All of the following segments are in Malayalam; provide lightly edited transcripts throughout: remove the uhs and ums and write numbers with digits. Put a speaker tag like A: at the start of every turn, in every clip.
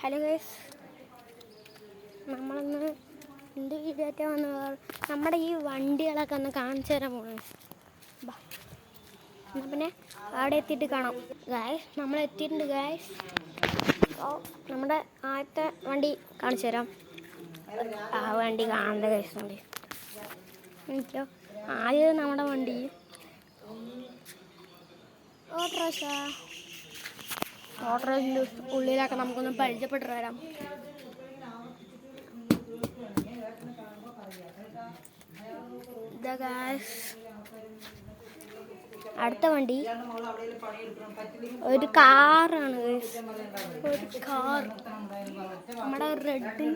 A: ഹലോ ഗൈസ്, നമ്മളൊന്ന് എന്ത് വീഡിയോ വന്ന് നമ്മുടെ ഈ വണ്ടികളൊക്കെ ഒന്ന് കാണിച്ചു തരാൻ പോകണം. എന്നാൽ പിന്നെ അവിടെ എത്തിയിട്ട് കാണാം. ഗൈസ്, നമ്മൾ എത്തിയിട്ടുണ്ട് ഗൈസ്. നമ്മുടെ ആദ്യത്തെ വണ്ടി കാണിച്ചു തരാം. ആ വണ്ടി കാണേണ്ട ഗൈസ്. വണ്ടി എനിക്കോ ആദ്യം നമ്മുടെ വണ്ടി ഓട്ടോറിൻ്റെ ഉള്ളിലൊക്കെ നമുക്കൊന്ന് പരിചയപ്പെട്ട് വരാം. അടുത്ത വണ്ടി ഒരു കാറാണ്. ഒരു കാർ, നമ്മുടെ റെഡ്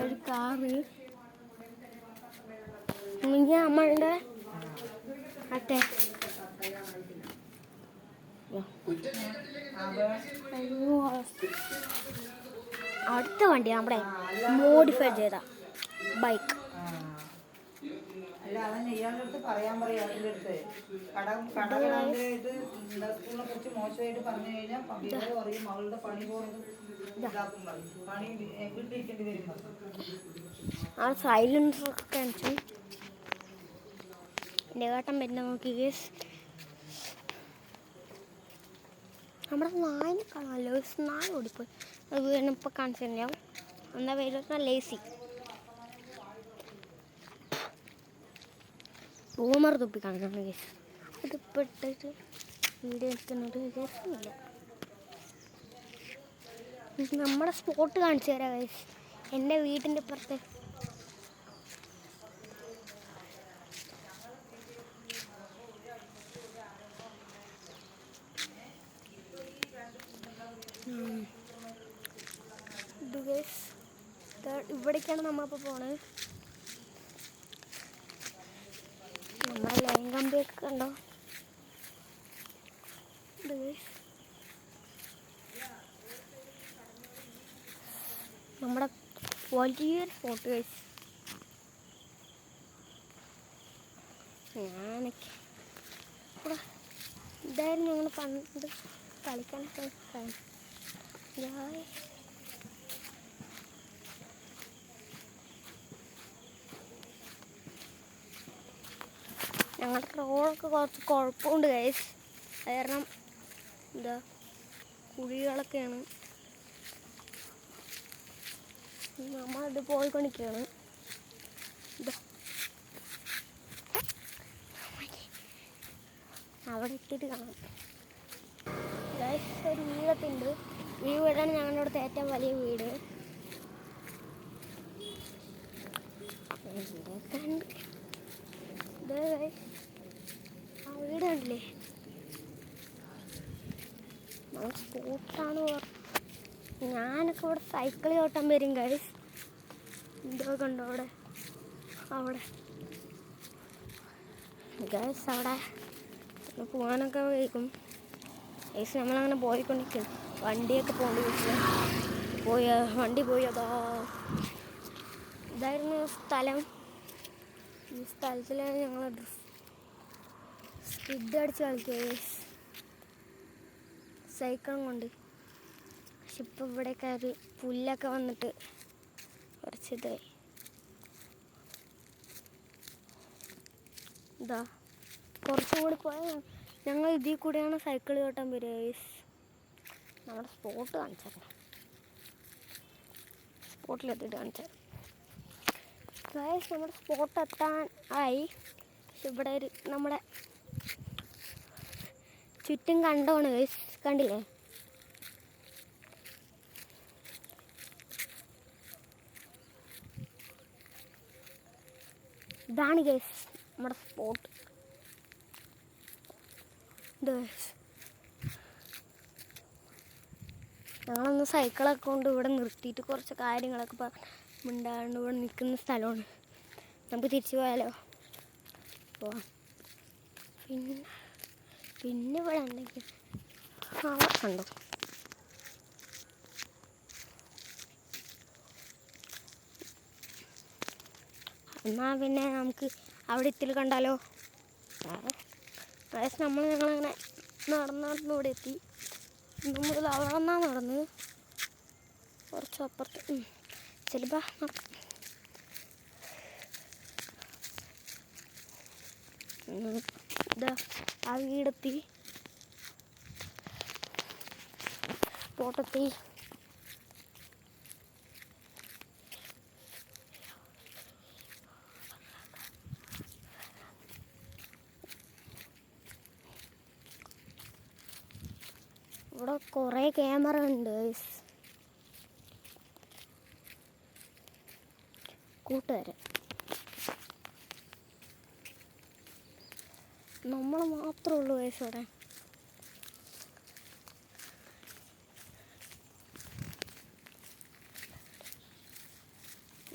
A: ഒരു കാറ്. നമ്മളുടെ മറ്റേ അടുത്ത വണ്ടി നമ്മുടെ മോഡിഫൈ ചെയ്ത ബൈക്ക്. ആ സൈലൻസർ ഒക്കെ കാണിച്ചു. എൻ്റെ ഏട്ടൻ പിന്നെ നോക്കി നമ്മുടെ നായിനെ കാണാമല്ലോ. നായ ഓടിപ്പോയി. അത് ഇപ്പോൾ കാണിച്ചു തരാം. എന്താ പേര്? ലേസി. ബൂമർ തൊപ്പി കാണാണ് കേസ്. അതിപ്പോൾ ഇട്ടിട്ട് വീഡിയോ എടുക്കുന്നത് രസമില്ല. നമ്മുടെ സ്പോട്ട് കാണിച്ചു തരാം കേസ്. എൻ്റെ വീട്ടിൻ്റെ പുറത്ത് ഇത് കേസ്. ഇവിടേക്കാണ് നമ്മളിപ്പോൾ പോണത്. നമ്മുടെ ലൈൻ കമ്പിയൊക്കെ കണ്ടോ? ഇത് കേസ് നമ്മുടെ വലിയൊരു ഫോട്ടോ കേസ്. ഞാനൊക്കെ ഇവിടെ ഇതായിരുന്നു ഞങ്ങൾ പണ്ട് കളിക്കാനൊക്കെ. ഞങ്ങളുടെ റോഡൊക്കെ കുറച്ച് കുഴപ്പമുണ്ട് ഗൈസ്. കാരണം എന്താ കുഴികളൊക്കെയാണ്. നമ്മളിത് പോയിക്കൊണ്ടിരിക്കുകയാണ്. അവിടെ എത്തിയിട്ട് കാണാം ഗൈസ്. ഒരു വീടൊക്കെ ഉണ്ട്. ഈ വീടാണ് ഞങ്ങളുടെ അവിടുത്തെ ഏറ്റവും വലിയ വീട്. ആ വീട് കണ്ടില്ലേ? നമ്മൾ സ്പോട്ടാണ്. ഞാനൊക്കെ ഇവിടെ സൈക്കിൾ ഓട്ടാൻ വരും ഗൈസ്. എന്തോ കണ്ടോ അവിടെ ഗൈസ്. അവിടെ പോകാനൊക്കെ വൈകും ഗൈസ്. നമ്മളങ്ങനെ പോയിക്കൊണ്ടിരിക്കും. വണ്ടിയൊക്കെ വണ്ടി പോയതാ. ഇതായിരുന്നു സ്ഥലം. ഈ സ്ഥലത്തിലാണ് ഞങ്ങൾ സ്കിഡ് അടിച്ച് കളിക്കുക സൈക്കിളും കൊണ്ട്. പക്ഷെ ഇപ്പം ഇവിടെയൊക്കെ ഒരു പുല്ലൊക്കെ വന്നിട്ട് കുറച്ചിതായി. ഇതാ കുറച്ചും കൂടി പോയാൽ ഞങ്ങൾ ഇതിൽ കൂടെയാണ് സൈക്കിൾ ഓട്ടാൻ വരിക. നമ്മുടെ സ്പോട്ട് കാണിച്ചാൽ സ്പോട്ടിലെത്തിയിട്ട് കാണിച്ചാൽ നമ്മുടെ സ്പോട്ട് എത്താൻ ആയി. പക്ഷെ ഇവിടെ ഒരു നമ്മുടെ ചുറ്റും കണ്ടോണ് ഗൈസ്. കണ്ടില്ലേ? ഇതാണ് ഗൈസ് നമ്മുടെ സ്പോട്ട്. ഞങ്ങളൊന്ന് സൈക്കിളൊക്കെ കൊണ്ട് ഇവിടെ നിർത്തിയിട്ട് കുറച്ച് കാര്യങ്ങളൊക്കെ മിണ്ടാണ്ട് ഇവിടെ നിൽക്കുന്ന സ്ഥലമാണ്. നമുക്ക് തിരിച്ചു പോയാലോ? പോവാം. പിന്നെ ഇവിടെ ഉണ്ടെങ്കിൽ അവിടെ കണ്ടോ? എന്നാൽ പിന്നെ നമുക്ക് അവിടെ ഇത്തിരി കണ്ടാലോ? ഞങ്ങളിങ്ങനെ നടന്നിവിടെ എത്തി. നമ്മൾ അവിടെ നിന്നാണ് നടന്ന് കുറച്ച് അപ്പുറത്ത് ചിലപ്പോൾ നടക്കാം. ഇതാ ആ വീടെത്തി, പോട്ടെത്തി. ഇവിടെ കുറേ ക്യാമറ ഉണ്ട് കൂട്ടുകാരൻ. നമ്മൾ മാത്രമേ ഉള്ളൂ ഇവിടെ.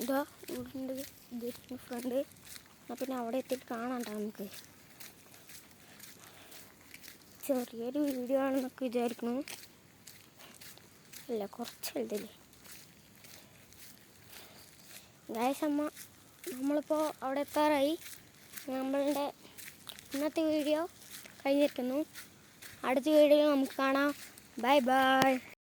A: ഇതാ വീടിൻ്റെ ഫ്രണ്ട്. പിന്നെ അവിടെ എത്തിയിട്ട് കാണാണ്ട നമുക്ക്. ചെറിയൊരു വീഡിയോ ആണെന്നൊക്കെ വിചാരിക്കുന്നു. ഇല്ല, കുറച്ച് വലുതല്ലേ ഗായ്സ്. നമ്മളിപ്പോൾ അവിടെ എത്താറായി. നമ്മളുടെ ഇന്നത്തെ വീഡിയോ കഴിഞ്ഞിരിക്കുന്നു. അടുത്ത വീഡിയോയിൽ നമുക്ക് കാണാം. Bye bye.